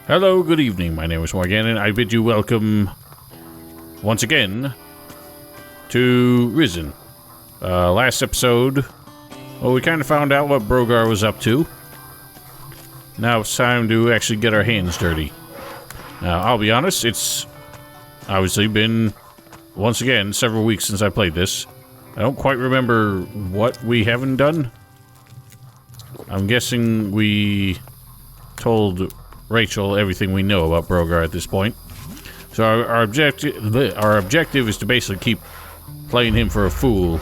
Hello, good evening. My name is Morgan, and I bid you welcome once again to Risen. Last episode, well, we kind of found out what Brogar was up to. Now it's time to actually get our hands dirty. Now, I'll be honest, it's obviously been, once again, several weeks since I played this. I don't quite remember what we haven't done. I'm guessing we told Rachel everything we know about Brogar at this point. So our objective is to basically keep playing him for a fool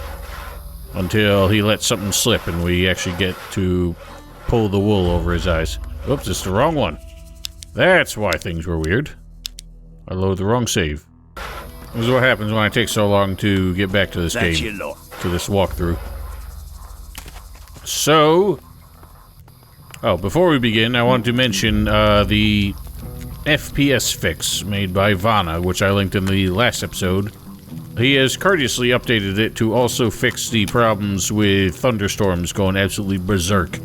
until he lets something slip and we actually get to pull the wool over his eyes. Oops, it's the wrong one. That's why things were weird. I loaded the wrong save. This is what happens when I take so long to get back to this game, to this walkthrough. So, before we begin, I wanted to mention the FPS fix made by Vaana, which I linked in the last episode. He has courteously updated it to also fix the problems with thunderstorms going absolutely berserk.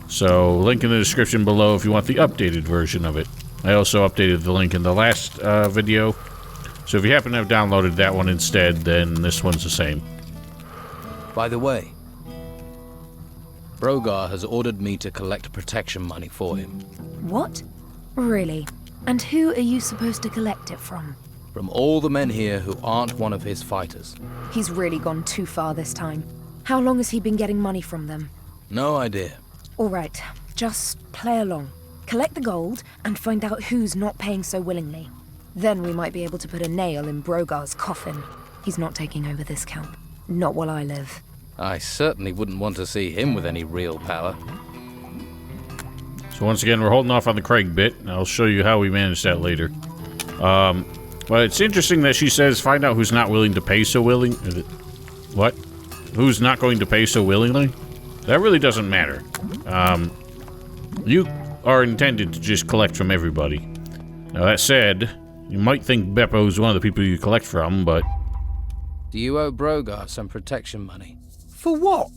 So, link in the description below if you want the updated version of it. I also updated the link in the last video, so if you happen to have downloaded that one instead, then this one's the same. By the way, Brogar has ordered me to collect protection money for him. What? Really? And who are you supposed to collect it from? From all the men here who aren't one of his fighters. He's really gone too far this time. How long has he been getting money from them? No idea. All right, just play along. Collect the gold and find out who's not paying so willingly. Then we might be able to put a nail in Brogar's coffin. He's not taking over this camp. Not while I live. I certainly wouldn't want to see him with any real power. So once again, we're holding off on the Craig bit, and I'll show you how we manage that later. But it's interesting that she says find out who's not willing to pay so willing. What? Who's not going to pay so willingly? That really doesn't matter. You are intended to just collect from everybody. Now that said, you might think Beppo's one of the people you collect from, but... Do you owe Brogar some protection money? For what?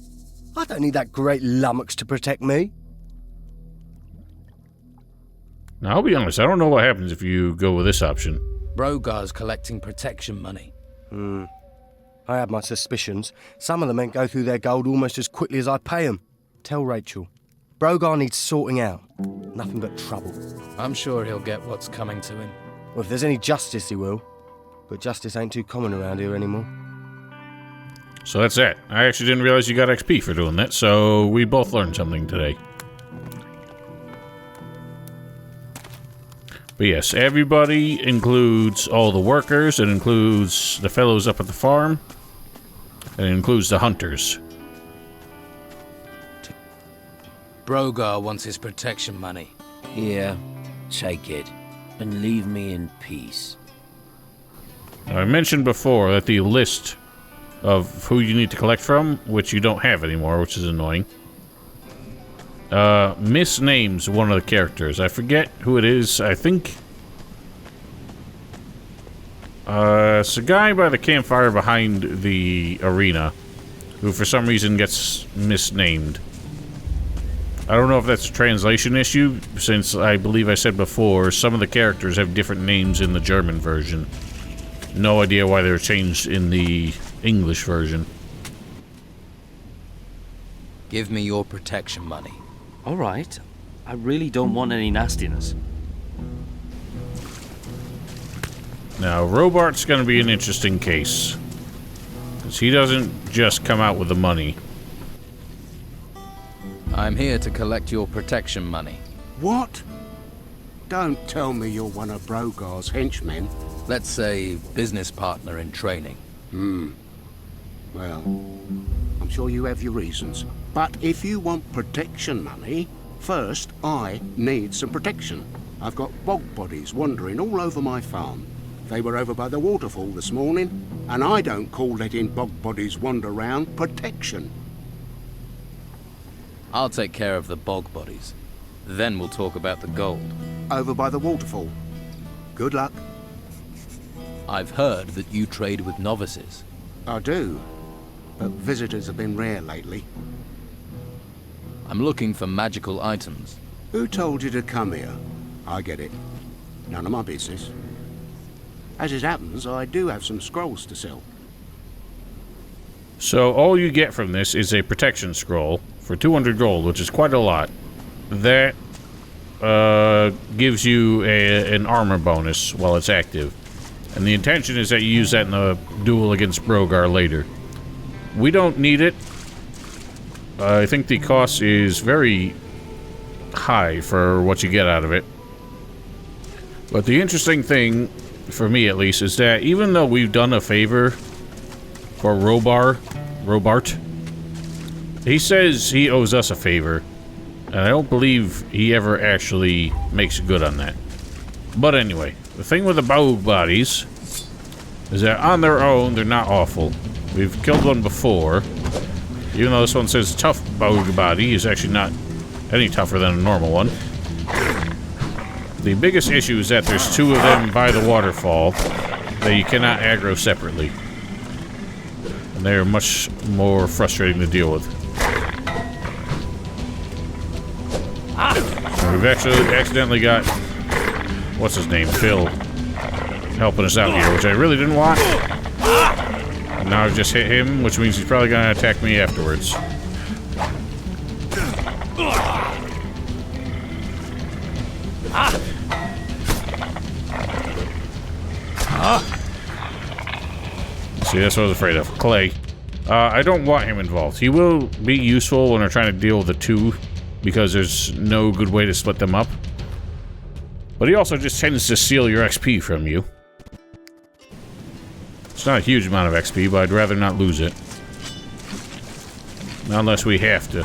I don't need that great lummox to protect me. Now, I'll be honest, I don't know what happens if you go with this option. Brogar's collecting protection money. I have my suspicions. Some of the men go through their gold almost as quickly as I pay them. Tell Rachel. Brogar needs sorting out. Nothing but trouble. I'm sure he'll get what's coming to him. Well, if there's any justice, he will. But justice ain't too common around here anymore. So that's that. I actually didn't realize you got XP for doing that, so we both learned something today. But yes, everybody includes all the workers, it includes the fellows up at the farm, and it includes the hunters. Brogar wants his protection money. Here, take it, and leave me in peace. Now, I mentioned before that the list of who you need to collect from, which you don't have anymore, which is annoying, misnames one of the characters. I forget who it is. I think it's a guy by the campfire behind the arena who for some reason gets misnamed. I don't know if that's a translation issue, since I believe I said before some of the characters have different names in the German version. No idea why they were changed in the English version. Give me your protection money. All right. I really don't want any nastiness. Now, Robart's going to be an interesting case, because he doesn't just come out with the money. I'm here to collect your protection money. What? Don't tell me you're one of Brogar's henchmen. Let's say business partner in training. Well, I'm sure you have your reasons. But if you want protection money, first I need some protection. I've got bog bodies wandering all over my farm. They were over by the waterfall this morning, and I don't call letting bog bodies wander round protection. I'll take care of the bog bodies. Then we'll talk about the gold. Over by the waterfall. Good luck. I've heard that you trade with novices. I do, but visitors have been rare lately. I'm looking for magical items. Who told you to come here? I get it. None of my business. As it happens, I do have some scrolls to sell. So all you get from this is a protection scroll for 200 gold, which is quite a lot. That gives you an armor bonus while it's active. And the intention is that you use that in the duel against Brogar later. We don't need it. I think the cost is very high for what you get out of it. But the interesting thing, for me at least, is that even though we've done a favor for Robart, he says he owes us a favor, and I don't believe he ever actually makes good on that. But anyway, the thing with the bog bodies is that on their own, they're not awful. We've killed one before. Even though this one says tough bog body, he's actually not any tougher than a normal one. The biggest issue is that there's two of them by the waterfall that you cannot aggro separately. And they're much more frustrating to deal with. So we've actually accidentally got, what's his name, Phil, helping us out here, which I really didn't want. And now I've just hit him, which means he's probably going to attack me afterwards. See, that's what I was afraid of. Clay. I don't want him involved. He will be useful when we're trying to deal with the two, because there's no good way to split them up. But he also just tends to steal your XP from you. It's not a huge amount of XP, but I'd rather not lose it. Not unless we have to.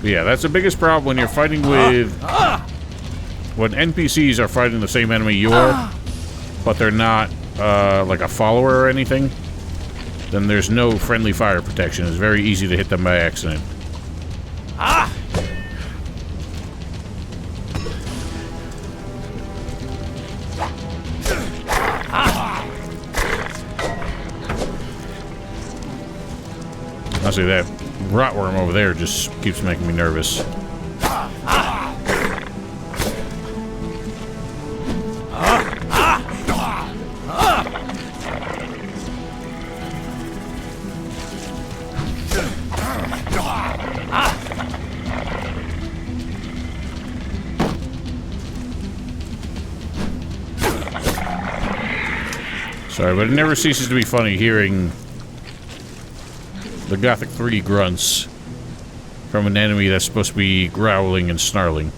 But yeah, that's the biggest problem when you're fighting with... When NPCs are fighting the same enemy you are, but they're not like a follower or anything, then there's no friendly fire protection. It's very easy to hit them by accident. Honestly, that rotworm over there just keeps making me nervous. Sorry, but it never ceases to be funny hearing the Gothic 3 grunts from an enemy that's supposed to be growling and snarling.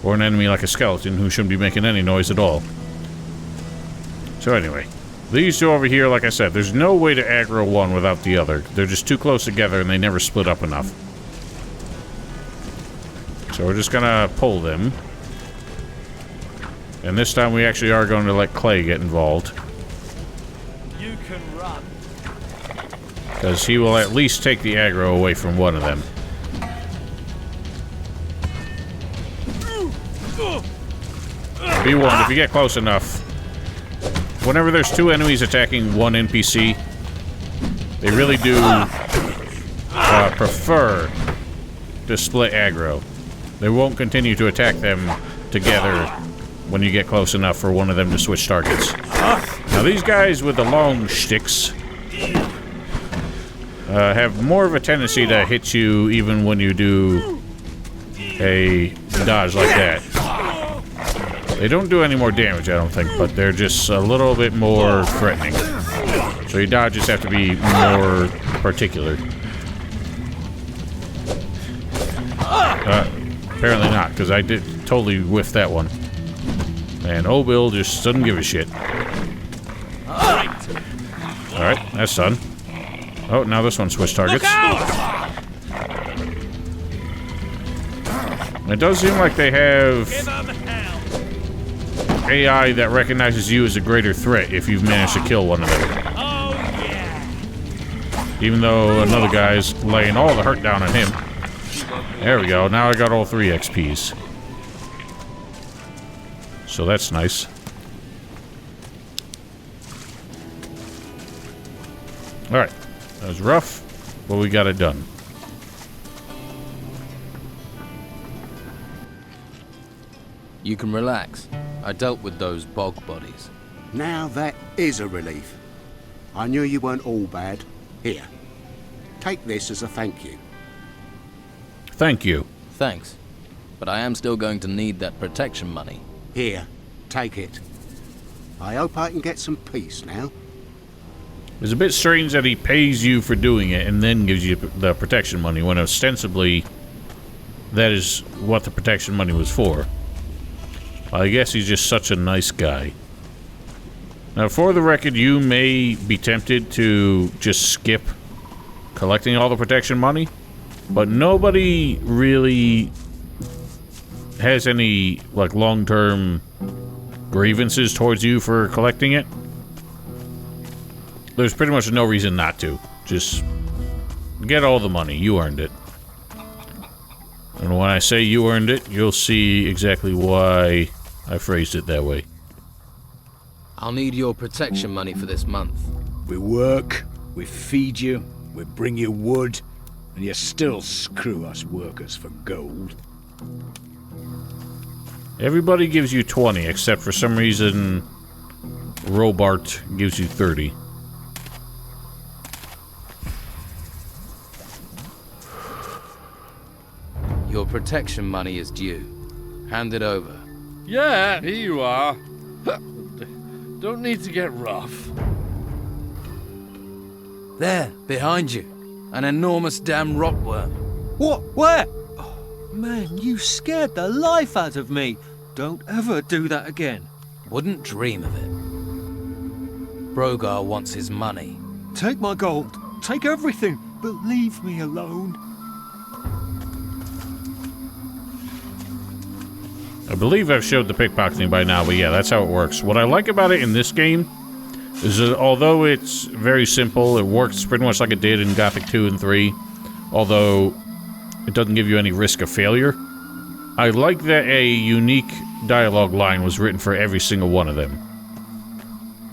Or an enemy like a skeleton who shouldn't be making any noise at all. So anyway, these two over here, like I said, there's no way to aggro one without the other. They're just too close together and they never split up enough. So we're just gonna pull them. And this time we actually are going to let Clay get involved. You can run. Because he will at least take the aggro away from one of them. Be warned, if you get close enough, whenever there's two enemies attacking one NPC, they really do prefer to split aggro. They won't continue to attack them together when you get close enough for one of them to switch targets. Now these guys with the long sticks have more of a tendency to hit you even when you do a dodge like that. They don't do any more damage, I don't think, but they're just a little bit more threatening. So your dodges have to be more particular. Apparently not, because I did totally whiff that one. And Obil just doesn't give a shit. Alright, that's done. Oh, now this one switched targets. It does seem like they have AI that recognizes you as a greater threat if you've managed to kill one of them. Even though another guy's laying all the hurt down on him. There we go, now I got all 3 XPs. So that's nice. Alright, that was rough. but we got it done. You can relax. I dealt with those bog bodies. Now that is a relief. I knew you weren't all bad. Here, take this as a thank you. Thank you. Thanks. But I am still going to need that protection money. Here, take it. I hope I can get some peace now. It's a bit strange that he pays you for doing it and then gives you the protection money when ostensibly that is what the protection money was for. I guess he's just such a nice guy. Now, for the record, you may be tempted to just skip collecting all the protection money, but nobody really has any, like, long-term grievances towards you for collecting it. There's pretty much no reason not to. Just get all the money. You earned it. And when I say you earned it, you'll see exactly why I phrased it that way. I'll need your protection money for this month. We work, we feed you, we bring you wood, and you still screw us workers for gold. Everybody gives you 20, except for some reason Robart gives you 30. Your protection money is due. Hand it over. Yeah, here you are. Don't need to get rough. There, behind you. An enormous damn rockworm. What? Where? Oh, man, you scared the life out of me. Don't ever do that again. Wouldn't dream of it. Brogar wants his money. Take my gold. Take everything, but leave me alone. I believe I've showed the pickpocketing by now, but yeah, that's how it works. What I like about it in this game is that although it's very simple, it works pretty much like it did in Gothic 2 and 3, although it doesn't give you any risk of failure. I like that a unique dialogue line was written for every single one of them.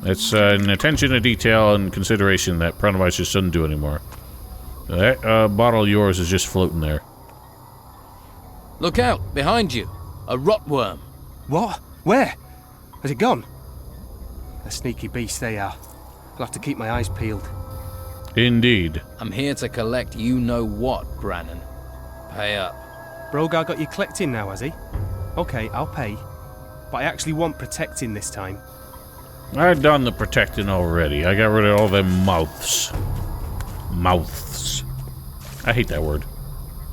It's an attention to detail and consideration that Pronovice just doesn't do anymore. That bottle of yours is just floating there. Look out, behind you. A rotworm. What? Where? Has it gone? A sneaky beast they are. I'll have to keep my eyes peeled. Indeed. I'm here to collect you-know-what, Brannon. Pay up. Brogar got you collecting now, has he? Okay, I'll pay. But I actually want protecting this time. I've done the protecting already. I got rid of all them mouths. Mouths. I hate that word.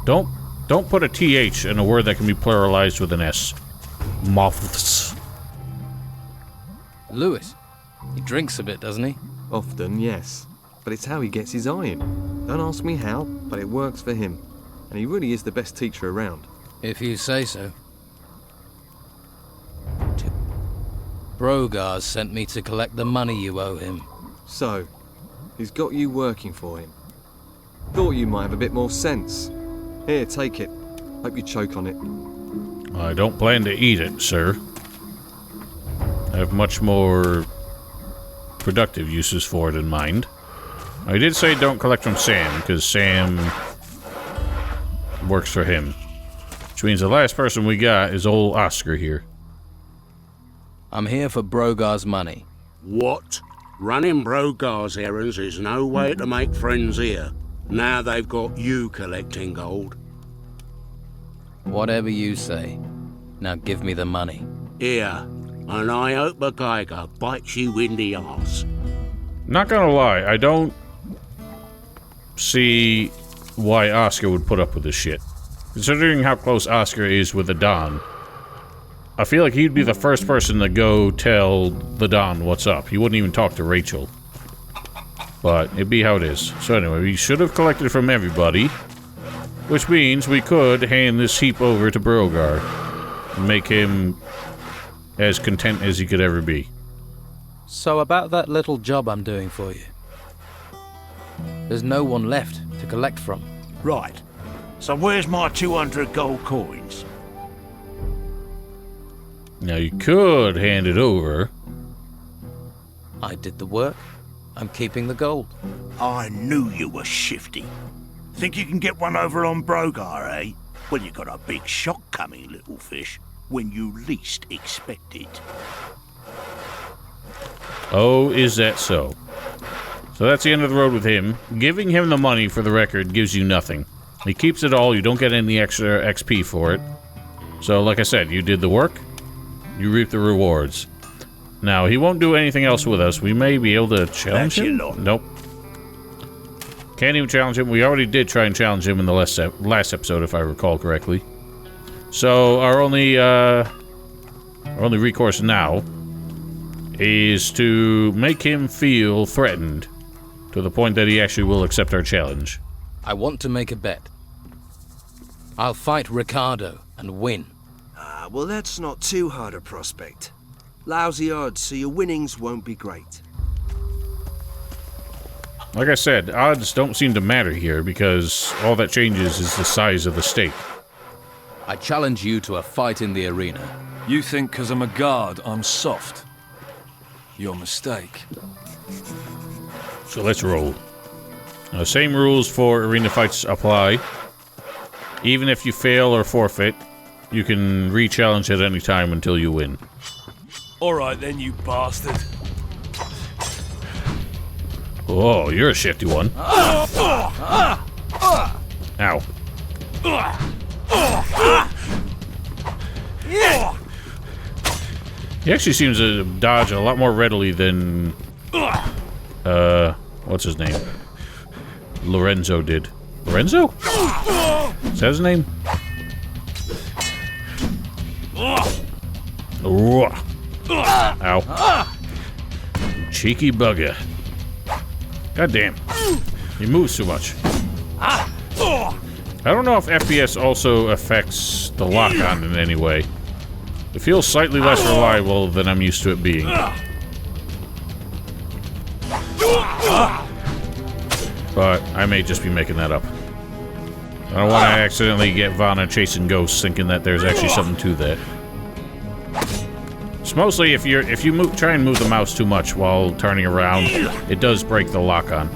Don't put a TH in a word that can be pluralized with an S. Moths. Lewis. He drinks a bit, doesn't he? Often, yes. But it's how he gets his iron. Don't ask me how, but it works for him. And he really is the best teacher around. If you say so. Brogar sent me to collect the money you owe him. So, he's got you working for him. Thought you might have a bit more sense. Here, take it. Hope you choke on it. I don't plan to eat it, sir. I have much more productive uses for it in mind. I did say don't collect from Sam, because Sam works for him. Which means the last person we got is old Oscar here. I'm here for Brogar's money. What? Running Brogar's errands is no way to make friends here. Now they've got you collecting gold. Whatever you say. Now give me the money. Here, and I hope a Geiger bites you in the arse. Not gonna lie, I don't see why Oscar would put up with this shit. Considering how close Oscar is with the Don, I feel like he'd be the first person to go tell the Don what's up. He wouldn't even talk to Rachel. But it'd be how it is. So anyway, we should have collected from everybody, which means we could hand this heap over to Brogar and make him as content as he could ever be. So about that little job I'm doing for you. There's no one left to collect from. Right. So where's my 200 gold coins? Now you could hand it over. I did the work. I'm keeping the gold. I knew you were shifty. Think you can get one over on Brogar, eh? Well, you got a big shock coming, little fish, when you least expect it. Oh, is that so? So that's the end of the road with him. Giving him the money, for the record, gives you nothing. He keeps it all, you don't get any extra XP for it. So, like I said, you did the work, you reap the rewards. Now, he won't do anything else with us. We may be able to challenge him? Nope. Can't even challenge him. We already did try and challenge him in the last episode, if I recall correctly. So, our only recourse now is to make him feel threatened to the point that he actually will accept our challenge. I want to make a bet. I'll fight Ricardo and win. Well, that's not too hard a prospect. Lousy odds, so your winnings won't be great. Like I said, odds don't seem to matter here because all that changes is the size of the stake. I challenge you to a fight in the arena. You think because I'm a guard, I'm soft? Your mistake. So let's roll. Now, same rules for arena fights apply. Even if you fail or forfeit, you can re-challenge at any time until you win. Alright then, you bastard. Oh, you're a shifty one. Ow. He actually seems to dodge a lot more readily than... what's his name? Lorenzo did. Lorenzo? Is that his name? Ow. Cheeky bugger. God damn. He moves too much. I don't know if FPS also affects the lock-on in any way. It feels slightly less reliable than I'm used to it being. But I may just be making that up. I don't want to accidentally get Vaana chasing ghosts thinking that there's actually something to that. It's mostly if you try and move the mouse too much while turning around, it does break the lock-on.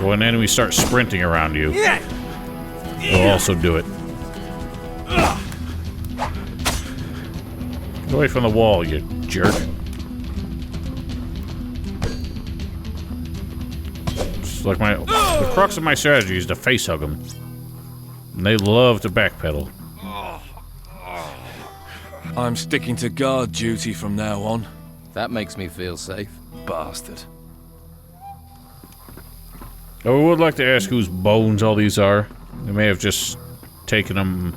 When enemies start sprinting around you, it'll also do it. Get away from the wall, you jerk. It's like the crux of my strategy is to face hug them. And they love to backpedal. I'm sticking to guard duty from now on. That makes me feel safe. Bastard. I would like to ask whose bones all these are. They may have just taken them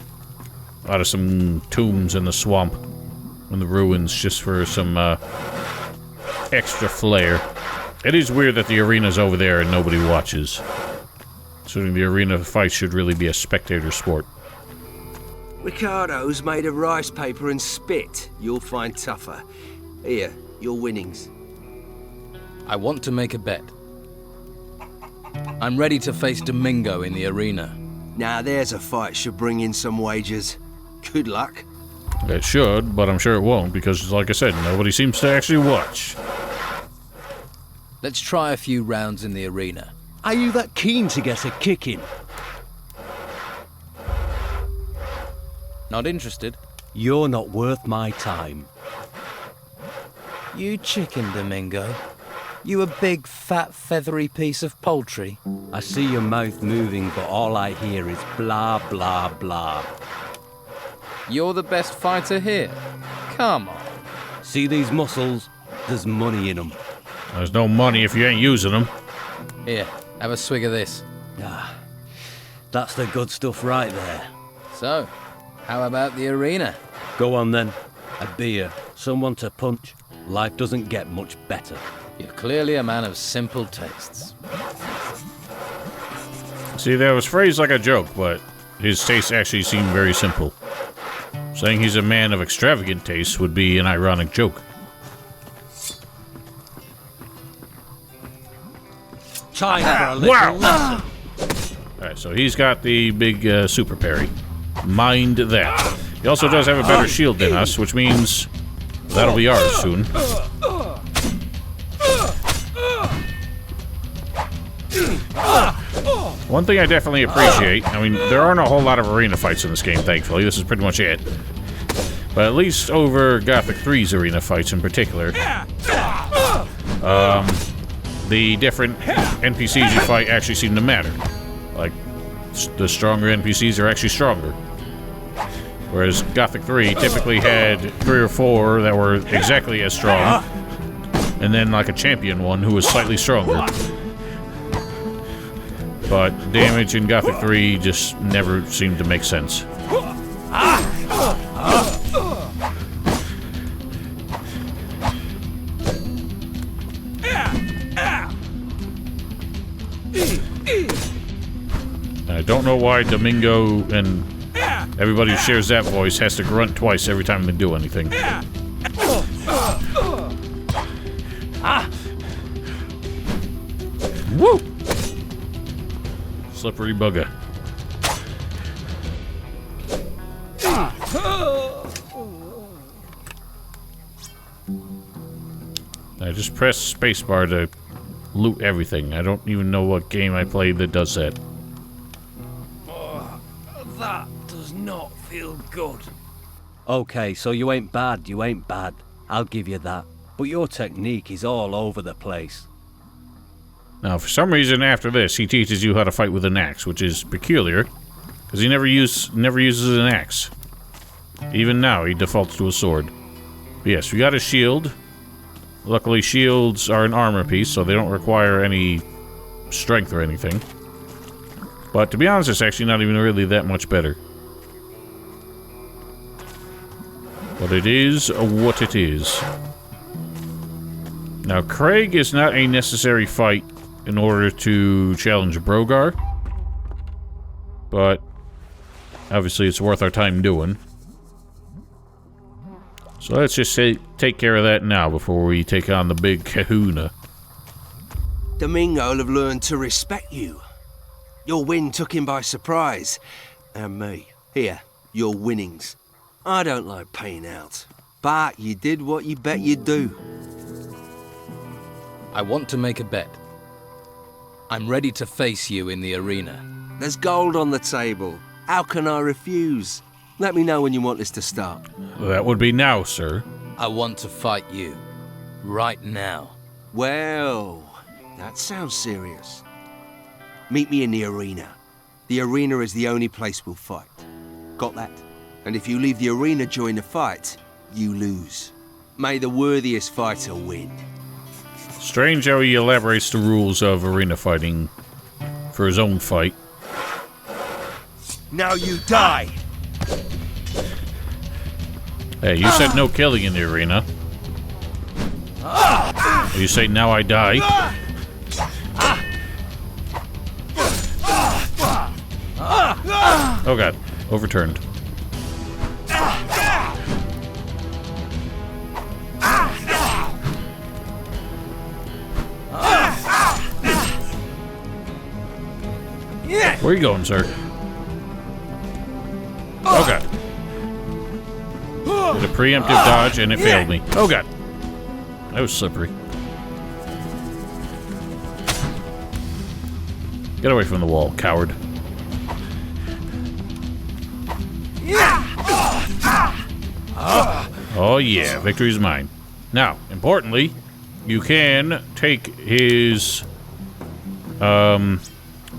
out of some tombs in the swamp, in the ruins, just for some extra flair. It is weird that the arena's over there and nobody watches. Considering the arena fight should really be a spectator sport. Ricardo's made of rice paper and spit. You'll find tougher. Here, your winnings. I want to make a bet. I'm ready to face Domingo in the arena. Now there's a fight should bring in some wagers. Good luck. It should, but I'm sure it won't, because, like I said, nobody seems to actually watch. Let's try a few rounds in the arena. Are you that keen to get a kick in? Not interested. You're not worth my time. You chicken, Domingo. You a big, fat, feathery piece of poultry. I see your mouth moving, but all I hear is blah, blah, blah. You're the best fighter here. Come on. See these muscles? There's money in them. There's no money if you ain't using them. Here, have a swig of this. Ah, that's the good stuff right there. So, how about the arena? Go on then. A beer, someone to punch. Life doesn't get much better. You're clearly a man of simple tastes. See, that was phrased like a joke, but his tastes actually seem very simple. Saying he's a man of extravagant tastes would be an ironic joke. Time for a little lesson. Alright, so he's got the big super parry. Mind that. He also does have a better shield than us, which means that'll be ours soon. One thing I definitely appreciate, I mean, there aren't a whole lot of arena fights in this game, thankfully. This is pretty much it. But at least over Gothic 3's arena fights in particular, the different NPCs you fight actually seem to matter. Like, the stronger NPCs are actually stronger. Whereas Gothic 3 typically had 3 or 4 that were exactly as strong, and then like a champion one who was slightly stronger. But damage in Gothic 3 just never seemed to make sense. I don't know why Domingo and everybody who shares that voice has to grunt twice every time they do anything. Woo! Slippery bugger. I just press spacebar to loot everything. I don't even know what game I played that does that. That does not feel good. Okay, so you ain't bad, I'll give you that. But your technique is all over the place. Now, for some reason after this, he teaches you how to fight with an axe, which is peculiar, because he never uses an axe. Even now, he defaults to a sword. But yes, we got a shield. Luckily, shields are an armor piece, so they don't require any strength or anything. But to be honest, it's actually not even really that much better. But it is what it is. Now, Craig is not a necessary fight in order to challenge Brogar. But obviously it's worth our time doing. So let's just take care of that now before we take on the big kahuna. Domingo will have learned to respect you. Your win took him by surprise. And me. Here, your winnings. I don't like paying out. But you did what you bet you'd do. I want to make a bet. I'm ready to face you in the arena. There's gold on the table. How can I refuse? Let me know when you want this to start. That would be now, sir. I want to fight you. Right now. Well, that sounds serious. Meet me in the arena. The arena is the only place we'll fight. Got that? And if you leave the arena during the fight, you lose. May the worthiest fighter win. Strange how he elaborates the rules of arena fighting for his own fight. Now you die! Hey, you said no killing in the arena. You say now I die. Oh god, overturned. Where are you going, sir? Oh god. Did a preemptive dodge and it failed me. Oh god. That was slippery. Get away from the wall, coward. Oh yeah, victory's mine. Now, importantly, you can take his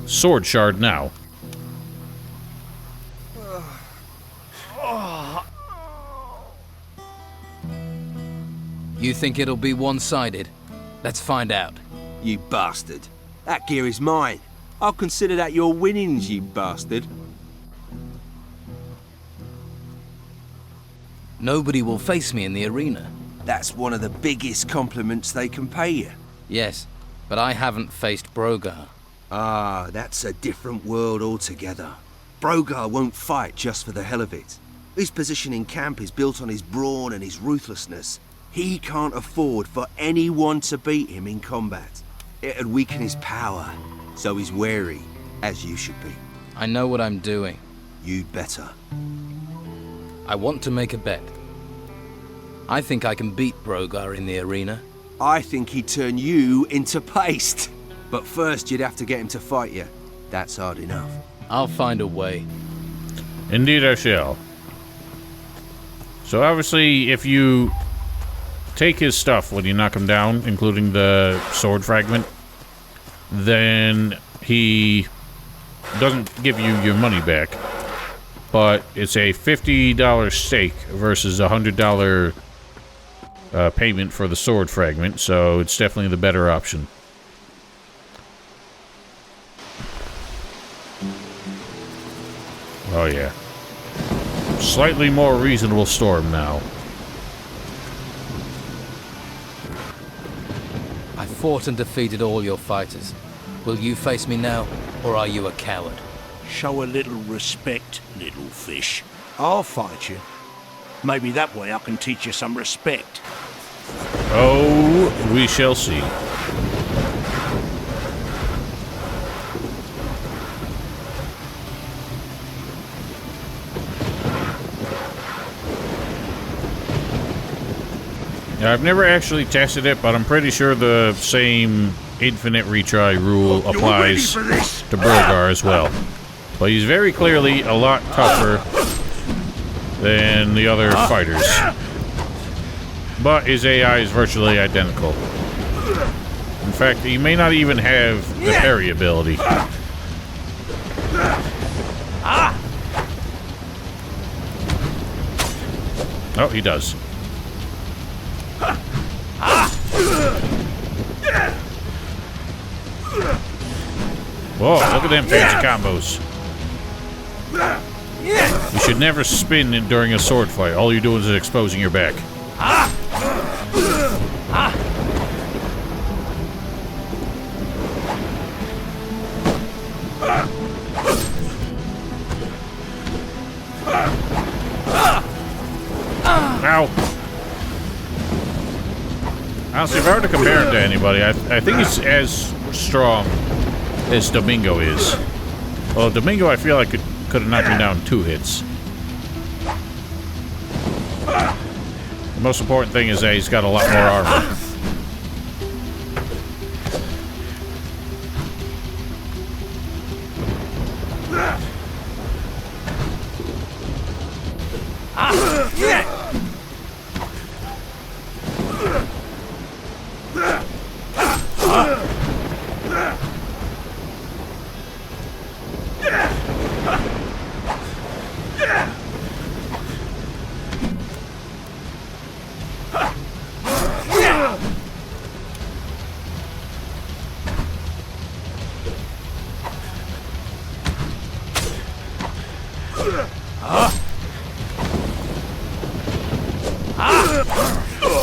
sword shard now. You think it'll be one-sided? Let's find out. You bastard. That gear is mine. I'll consider that your winnings, you bastard. Nobody will face me in the arena. That's one of the biggest compliments they can pay you. Yes, but I haven't faced Brogar. Ah, that's a different world altogether. Brogar won't fight just for the hell of it. His position in camp is built on his brawn and his ruthlessness. He can't afford for anyone to beat him in combat. It'd weaken his power, so he's wary, as you should be. I know what I'm doing. You'd better. I want to make a bet. I think I can beat Brogar in the arena. I think he'd turn you into paste. But first you'd have to get him to fight you. That's hard enough. I'll find a way. Indeed I shall. So obviously, if you take his stuff when you knock him down, including the sword fragment, then he doesn't give you your money back. But it's a $50 stake versus a $100 payment for the sword fragment, so it's definitely the better option. Oh yeah. Slightly more reasonable storm now. I fought and defeated all your fighters. Will you face me now, or are you a coward? Show a little respect, little fish. I'll fight you. Maybe that way I can teach you some respect. Oh, we shall see. Now, I've never actually tested it, but I'm pretty sure the same infinite retry rule applies to Brogar as well. But he's very clearly a lot tougher than the other fighters. But his AI is virtually identical. In fact, he may not even have the parry ability. Oh, he does. Whoa, look at them fancy combos. You should never spin during a sword fight. All you're doing is exposing your back. Ow. Honestly, if I were to compare him to anybody, I think he's as strong as Domingo is. Well, Domingo, I feel like could have knocked me down 2 hits. The most important thing is that he's got a lot more armor.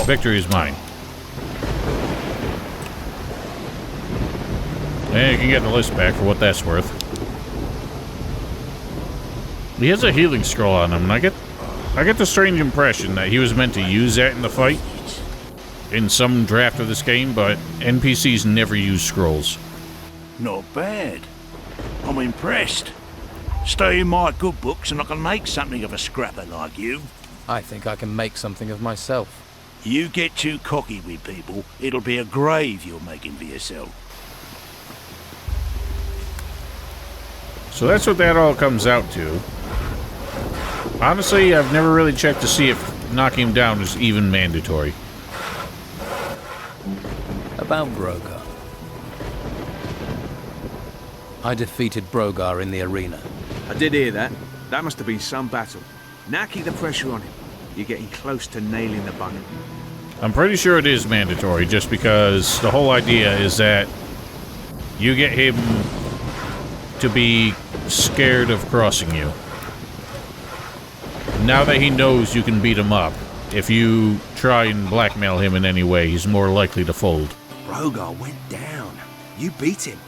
Victory is mine. And you can get the list back for what that's worth. He has a healing scroll on him, and I get the strange impression that he was meant to use that in the fight in some draft of this game, but NPCs never use scrolls. Not bad. I'm impressed. Stay in my good books and I can make something of a scrapper like you. I think I can make something of myself. You get too cocky with people, it'll be a grave you're making for yourself. So that's what that all comes out to. Honestly, I've never really checked to see if knocking him down is even mandatory. About Brogar. I defeated Brogar in the arena. I did hear that. That must have been some battle. Now keep the pressure on him. You're getting close to nailing the button. I'm pretty sure it is mandatory, just because the whole idea is that you get him to be scared of crossing you. Now that he knows you can beat him up, if you try and blackmail him in any way, he's more likely to fold. Brogar went down. You beat him.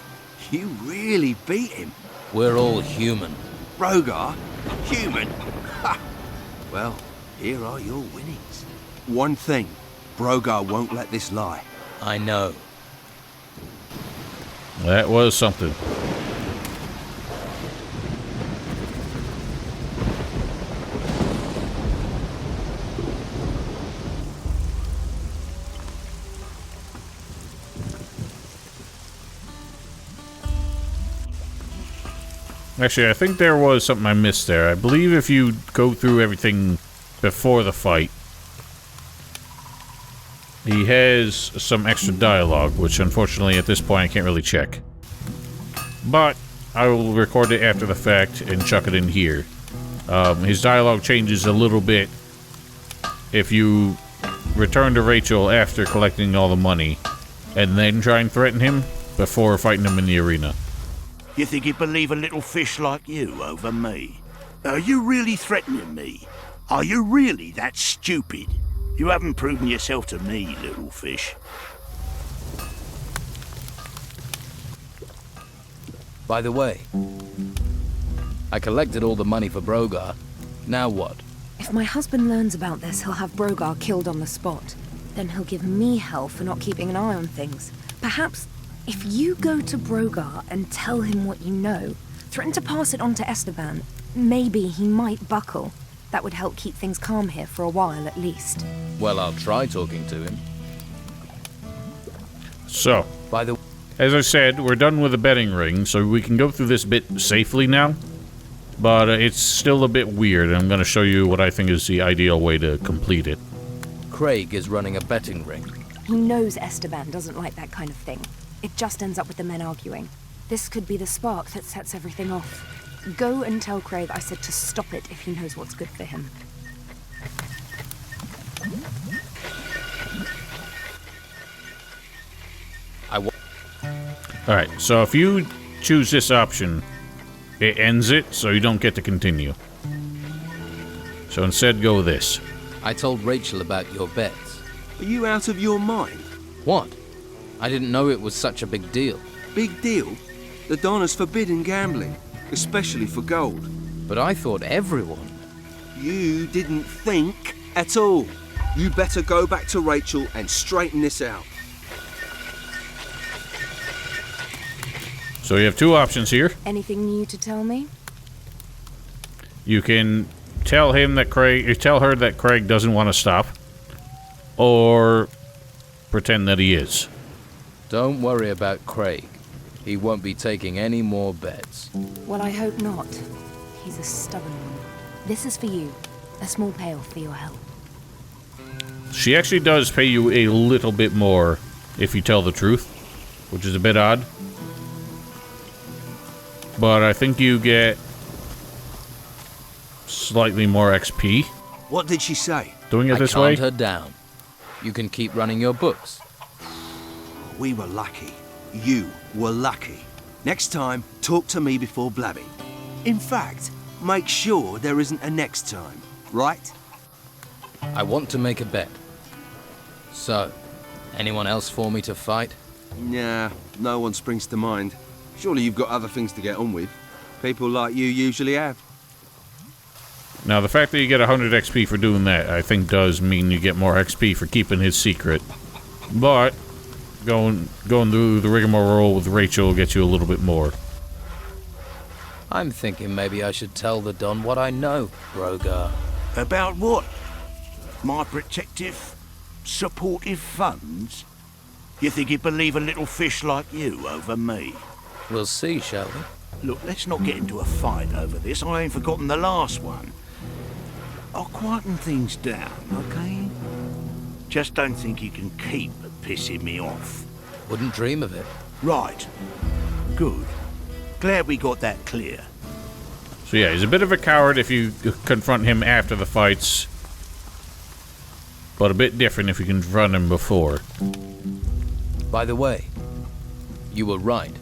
You really beat him. We're all human. Brogar? Human? Ha! Well, here are your winnings. One thing, Brogar won't let this lie. I know. That was something. Actually, I think there was something I missed there. I believe if you go through everything before the fight, he has some extra dialogue, which unfortunately at this point I can't really check. But I will record it after the fact and chuck it in here. His dialogue changes a little bit if you return to Rachel after collecting all the money and then try and threaten him before fighting him in the arena. You think he'd believe a little fish like you over me? Are you really threatening me? Are you really that stupid? You haven't proven yourself to me, little fish. By the way, I collected all the money for Brogar. Now what? If my husband learns about this, he'll have Brogar killed on the spot. Then he'll give me hell for not keeping an eye on things. Perhaps if you go to Brogar and tell him what you know, threaten to pass it on to Esteban, maybe he might buckle. That would help keep things calm here for a while at least. Well, I'll try talking to him. So, as I said, we're done with the betting ring, so we can go through this bit safely now. But it's still a bit weird, and I'm going to show you what I think is the ideal way to complete it. Craig is running a betting ring. He knows Esteban doesn't like that kind of thing. It just ends up with the men arguing. This could be the spark that sets everything off. Go and tell Craig I said to stop it if he knows what's good for him. Alright, so if you choose this option, it ends it, so you don't get to continue. So instead, go with this. I told Rachel about your bets. Are you out of your mind? What? I didn't know it was such a big deal. Big deal? The Don has forbidden gambling, especially for gold. But I thought everyone... You didn't think at all. You better go back to Rachel and straighten this out. So you have two options here. Anything new to tell me? You can tell him that tell her that Craig doesn't want to stop, or pretend that he is. Don't worry about Craig. He won't be taking any more bets. Well, I hope not. He's a stubborn one. This is for you. A small payoff for your help. She actually does pay you a little bit more if you tell the truth, which is a bit odd. But I think you get slightly more XP. What did she say? Doing it this way? I calmed her down. You can keep running your books. We were lucky. You were lucky. Next time, talk to me before blabbing. In fact, make sure there isn't a next time, right? I want to make a bet. So, anyone else for me to fight? Nah, no one springs to mind. Surely you've got other things to get on with. People like you usually have. Now, the fact that you get 100 XP for doing that, I think does mean you get more XP for keeping his secret. But going through the rigmarole with Rachel will get you a little bit more. I'm thinking maybe I should tell the Don what I know, Brogar. About what? My protective, supportive funds? You think he'd believe a little fish like you over me? We'll see, shall we? Look, let's not get into a fight over this. I ain't forgotten the last one. I'll quieten things down, okay? Just don't think you can keep pissing me off. Wouldn't dream of it. Right. Good. Glad we got that clear. So yeah, he's a bit of a coward if you confront him after the fights, but a bit different if you confront him before. By the way, you were right.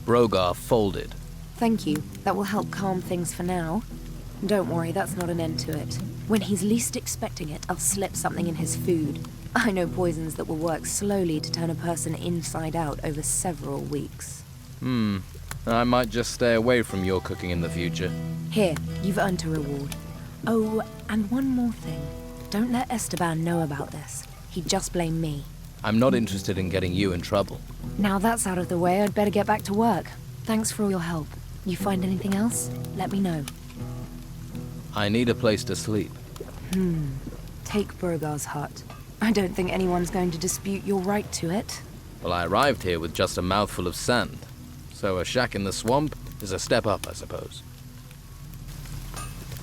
Brogar folded. Thank you. That will help calm things for now. Don't worry, that's not an end to it. When he's least expecting it, I'll slip something in his food. I know poisons that will work slowly to turn a person inside out over several weeks. I might just stay away from your cooking in the future. Here, you've earned a reward. Oh, and one more thing. Don't let Esteban know about this. He'd just blame me. I'm not interested in getting you in trouble. Now that's out of the way, I'd better get back to work. Thanks for all your help. You find anything else? Let me know. I need a place to sleep. Take Brogar's hut. I don't think anyone's going to dispute your right to it. Well, I arrived here with just a mouthful of sand. So a shack in the swamp is a step up, I suppose.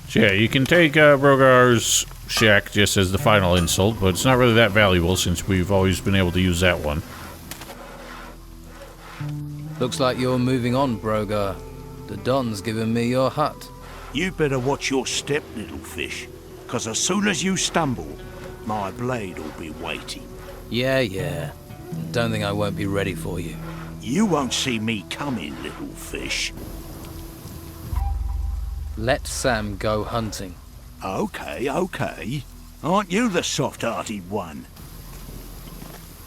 So yeah, you can take Brogar's shack just as the final insult, but it's not really that valuable since we've always been able to use that one. Looks like you're moving on, Brogar. The Don's given me your hut. You better watch your step, little fish, because as soon as you stumble, my blade will be waiting. Yeah. Don't think I won't be ready for you. You won't see me coming, little fish. Let Sam go hunting. Okay. Aren't you the soft-hearted one?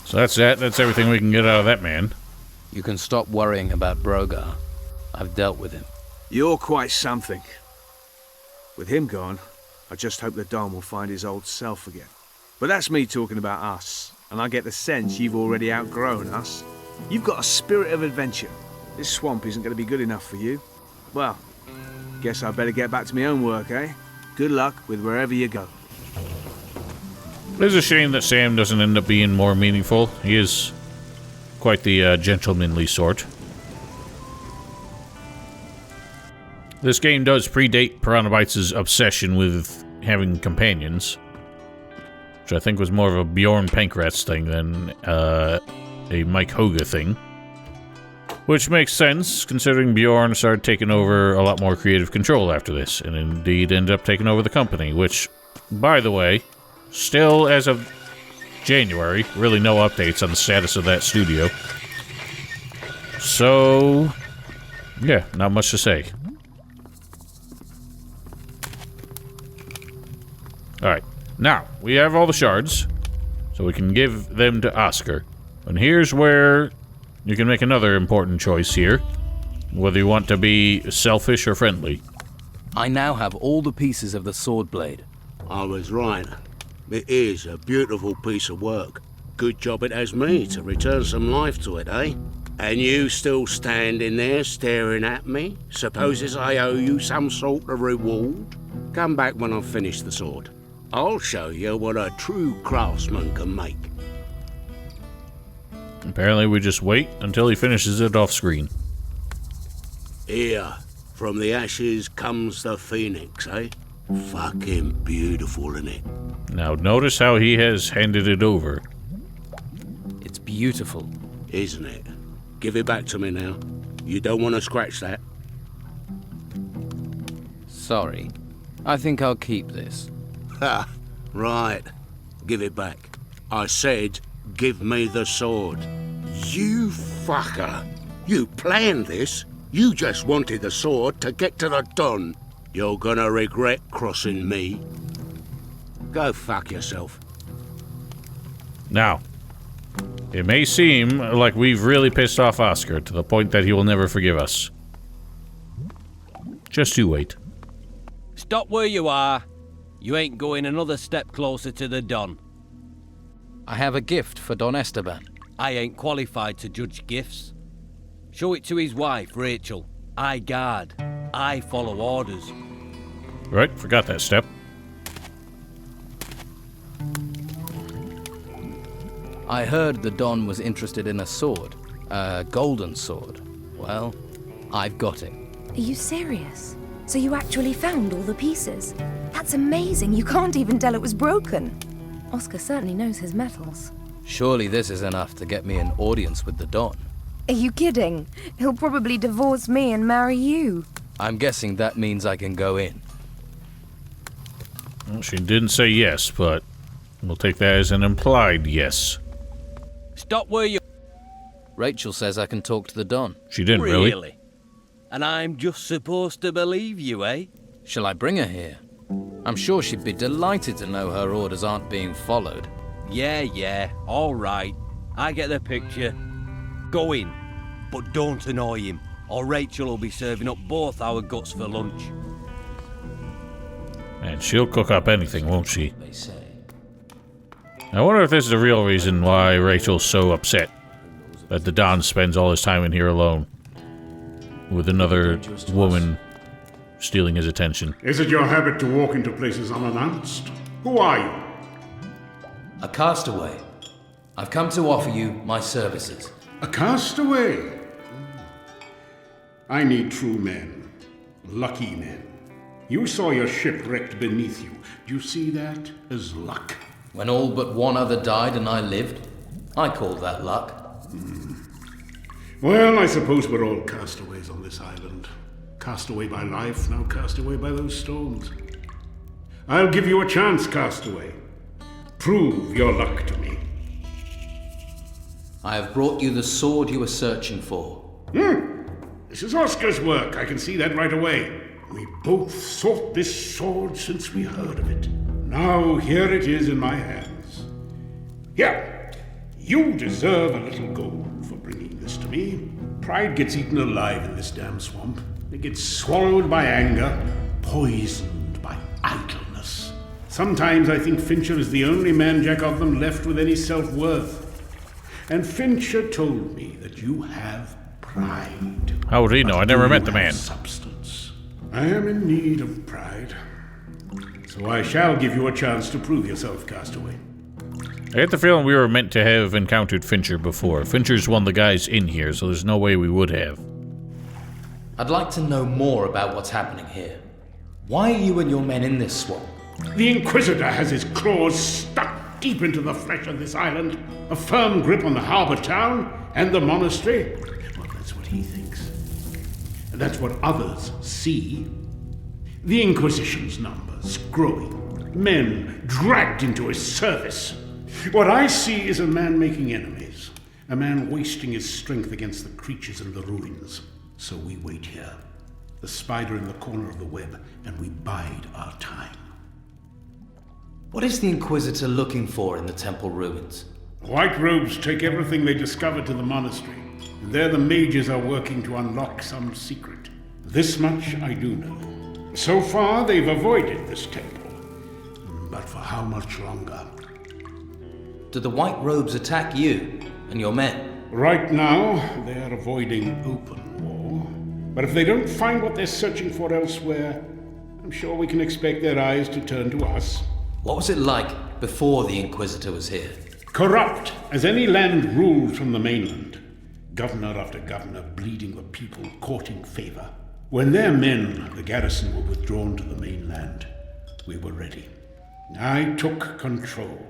So that's that. That's everything we can get out of that man. You can stop worrying about Brogar. I've dealt with him. You're quite something. With him gone, I just hope the Don will find his old self again. But that's me talking about us, and I get the sense you've already outgrown us. You've got a spirit of adventure. This swamp isn't going to be good enough for you. Well, guess I better get back to my own work, eh? Good luck with wherever you go. It's a shame that Sam doesn't end up being more meaningful. He is quite the gentlemanly sort. This game does predate Piranha Bytes' obsession with having companions, which I think was more of a Bjorn Pankratz thing than a Mike Hoga thing. Which makes sense, considering Bjorn started taking over a lot more creative control after this, and indeed ended up taking over the company, which, by the way, still as of January, really no updates on the status of that studio. So, yeah, not much to say. Alright, now, we have all the shards, so we can give them to Oscar. And here's where you can make another important choice here, whether you want to be selfish or friendly. I now have all the pieces of the sword blade. I was right. It is a beautiful piece of work. Good job it has me to return some life to it, eh? And you still standing there staring at me? Supposes I owe you some sort of reward? Come back when I've finished the sword. I'll show you what a true craftsman can make. Apparently we just wait until he finishes it off screen. Here, from the ashes comes the phoenix, eh? Fucking beautiful, innit? Now notice how he has handed it over. It's beautiful. Isn't it? Give it back to me now. You don't want to scratch that. Sorry. I think I'll keep this. Ha! Right. Give it back. I said, give me the sword. You fucker! You planned this? You just wanted the sword to get to the Don. You're gonna regret crossing me. Go fuck yourself. Now, it may seem like we've really pissed off Oscar to the point that he will never forgive us. Just you wait. Stop where you are. You ain't going another step closer to the Don. I have a gift for Don Esteban. I ain't qualified to judge gifts. Show it to his wife, Rachel. I guard. I follow orders. Right, forgot that step. I heard the Don was interested in a sword. A golden sword. Well, I've got it. Are you serious? So you actually found all the pieces? That's amazing. You can't even tell it was broken. Oscar certainly knows his metals. Surely this is enough to get me an audience with the Don. Are you kidding? He'll probably divorce me and marry you. I'm guessing that means I can go in. Well, she didn't say yes, but we'll take that as an implied yes. Stop where you... Rachel says I can talk to the Don. She didn't really. And I'm just supposed to believe you, eh? Shall I bring her here? I'm sure she'd be delighted to know her orders aren't being followed. Yeah, all right. I get the picture. Go in, but don't annoy him, or Rachel will be serving up both our guts for lunch. And she'll cook up anything, won't she? I wonder if this is the real reason why Rachel's so upset that the Don spends all his time in here alone, with another woman stealing his attention. Is it your habit to walk into places unannounced? Who are you? A castaway. I've come to offer you my services. A castaway? I need true men. Lucky men. You saw your ship wrecked beneath you. Do you see that as luck? When all but one other died and I lived, I call that luck. Well, I suppose we're all castaways on this island. Cast away by life, now cast away by those storms. I'll give you a chance, castaway. Prove your luck to me. I have brought you the sword you were searching for. This is Oscar's work. I can see that right away. We both sought this sword since we heard of it. Now here it is in my hands. Here, you deserve a little gold for bringing this to me. Pride gets eaten alive in this damn swamp. It gets swallowed by anger, poisoned by idleness. Sometimes I think Fincher is the only man jack of them left with any self-worth. And Fincher told me that you have pride. How would he know? I never met the man. Substance. I am in need of pride. So I shall give you a chance to prove yourself, castaway. I get the feeling we were meant to have encountered Fincher before. Fincher's one of the guys in here, so there's no way we would have. I'd like to know more about what's happening here. Why are you and your men in this swamp? The Inquisitor has his claws stuck deep into the flesh of this island, a firm grip on the harbour town and the monastery. Well, that's what he thinks. And that's what others see. The Inquisition's numbers growing, men dragged into his service. What I see is a man making enemies, a man wasting his strength against the creatures in the ruins. So we wait here, the spider in the corner of the web, and we bide our time. What is the Inquisitor looking for in the temple ruins? White robes take everything they discover to the monastery, and there the mages are working to unlock some secret. This much I do know. So far, they've avoided this temple. But for how much longer? Do the White Robes attack you and your men? Right now, they are avoiding open war. But if they don't find what they're searching for elsewhere, I'm sure we can expect their eyes to turn to us. What was it like before the Inquisitor was here? Corrupt as any land ruled from the mainland. Governor after governor bleeding the people, courting favor. When their men, the garrison, were withdrawn to the mainland, we were ready. I took control.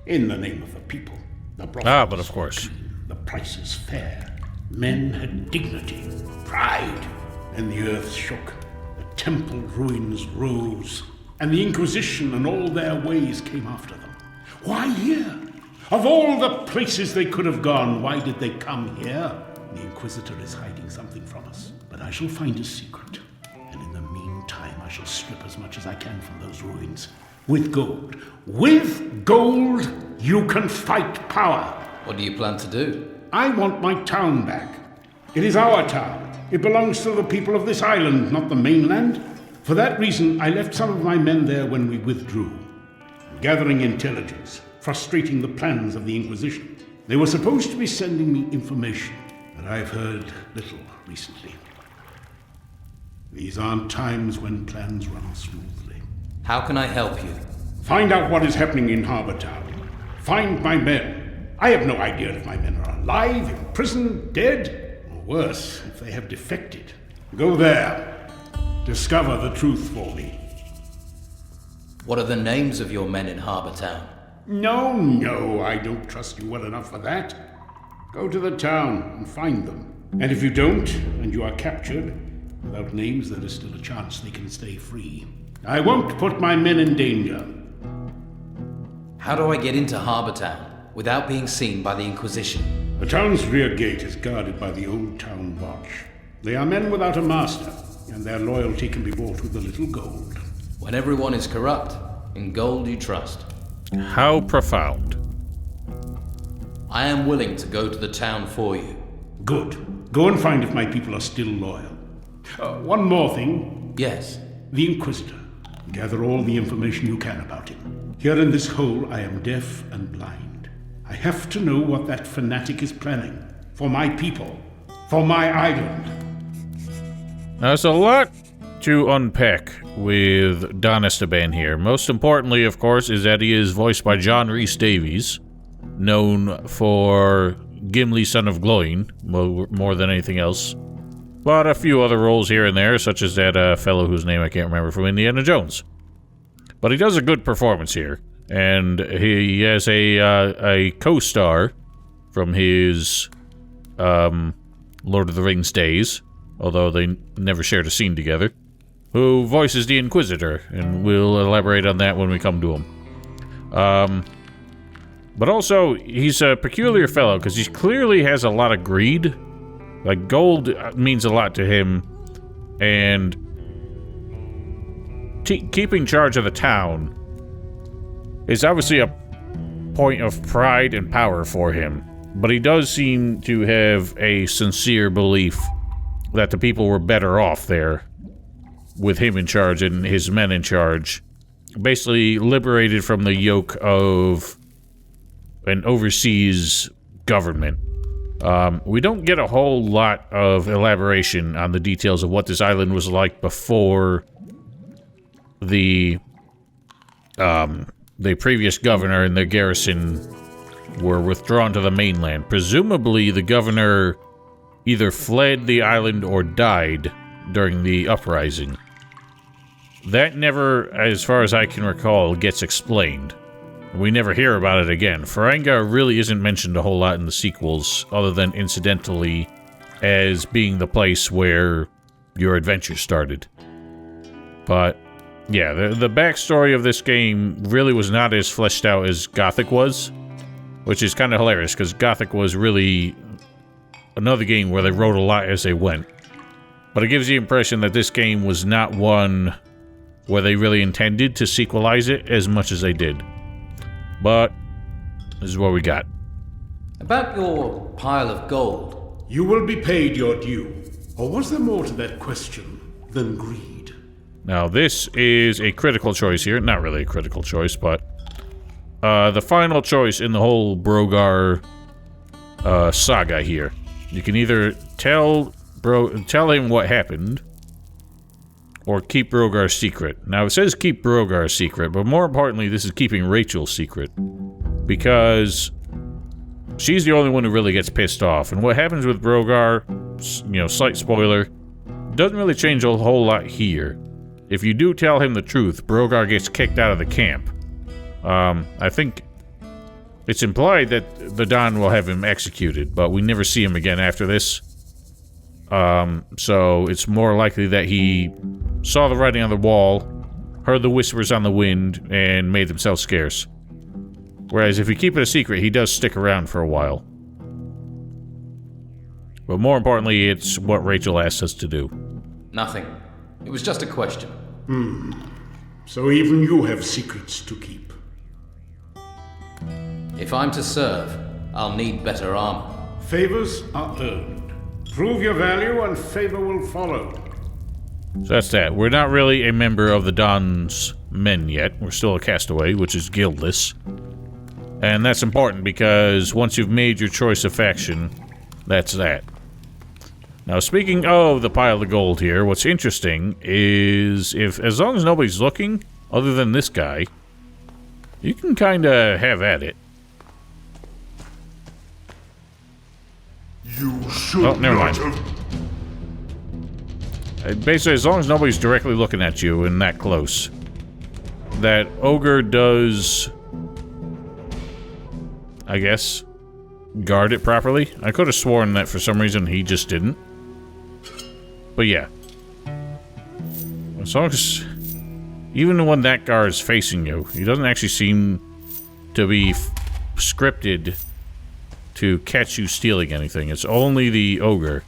In the name of the people. The but of course. The price is fair. Men had dignity, pride, and the earth shook. The temple ruins rose, and the Inquisition and all their ways came after them. Why here? Of all the places they could have gone, why did they come here? The Inquisitor is hiding something from us, but I shall find his secret. And in the meantime, I shall strip as much as I can from those ruins. With gold. With gold, you can fight power. What do you plan to do? I want my town back. It is our town. It belongs to the people of this island, not the mainland. For that reason, I left some of my men there when we withdrew, gathering intelligence, frustrating the plans of the Inquisition. They were supposed to be sending me information, but I've heard little recently. These aren't times when plans run smoothly. How can I help you? Find out what is happening in Harbour Town. Find my men. I have no idea if my men are alive, in prison, dead, or worse, if they have defected. Go there. Discover the truth for me. What are the names of your men in Harbour Town? No, I don't trust you well enough for that. Go to the town and find them. And if you don't, and you are captured, without names there is still a chance they can stay free. I won't put my men in danger. How do I get into Harbour Town without being seen by the Inquisition? The town's rear gate is guarded by the Old Town Watch. They are men without a master, and their loyalty can be bought with a little gold. When everyone is corrupt, in gold you trust. How profound. I am willing to go to the town for you. Good. Go and find if my people are still loyal. One more thing. Yes? The Inquisitor. Gather all the information you can about him. Here in this hole, I am deaf and blind. I have to know what that fanatic is planning. For my people. For my island. There's a lot to unpack with Don Esteban here. Most importantly, of course, is that he is voiced by John Rhys Davies, known for Gimli, Son of Gloin, more than anything else. but a few other roles here and there, such as that fellow whose name I can't remember from Indiana Jones. But he does a good performance here, and he has a co-star from his Lord of the Rings days, although they never shared a scene together, who voices the Inquisitor, and we'll elaborate on that when we come to him. But also, he's a peculiar fellow, because he clearly has a lot of greed. Like, gold means a lot to him, and keeping charge of the town is obviously a point of pride and power for him. But he does seem to have a sincere belief that the people were better off there with him in charge and his men in charge. Basically liberated from the yoke of an overseas government. We don't get a whole lot of elaboration on the details of what this island was like before the previous governor and the garrison were withdrawn to the mainland. Presumably, the governor either fled the island or died during the uprising. That never, as far as I can recall, gets explained. We never hear about it again. Farenga really isn't mentioned a whole lot in the sequels, other than incidentally as being the place where your adventure started. But, yeah, the backstory of this game really was not as fleshed out as Gothic was, which is kind of hilarious, because Gothic was really another game where they wrote a lot as they went. But it gives the impression that this game was not one where they really intended to sequelize it as much as they did. But this is what we got. About your pile of gold. You will be paid your due. Or was there more to that question than greed? Now, this is a critical choice here. Not really a critical choice, but the final choice in the whole Brogar saga here. You can either tell him what happened, or keep Brogar's secret. Now, it says keep Brogar's secret, but more importantly, this is keeping Rachel's secret. Because she's the only one who really gets pissed off. And what happens with Brogar, you know, slight spoiler, doesn't really change a whole lot here. If you do tell him the truth, Brogar gets kicked out of the camp. I think it's implied that the Don will have him executed, but we never see him again after this. So it's more likely that he saw the writing on the wall, heard the whispers on the wind, and made himself scarce. Whereas if you keep it a secret, he does stick around for a while. But more importantly, it's what Rachel asked us to do. Nothing. It was just a question. So even you have secrets to keep. If I'm to serve, I'll need better armor. Favors are earned. Prove your value and favor will follow. So that's that. We're not really a member of the Don's men yet. We're still a castaway, which is guildless. And that's important because once you've made your choice of faction, that's that. Now, speaking of the pile of gold here, what's interesting is as long as nobody's looking, other than this guy, you can kind of have at it. You should oh, never mind. Basically, as long as nobody's directly looking at you and that close, that ogre does, I guess, guard it properly. I could have sworn that for some reason he just didn't. But yeah. As long as, even when that guard is facing you, he doesn't actually seem to be scripted to catch you stealing anything. It's only the ogre.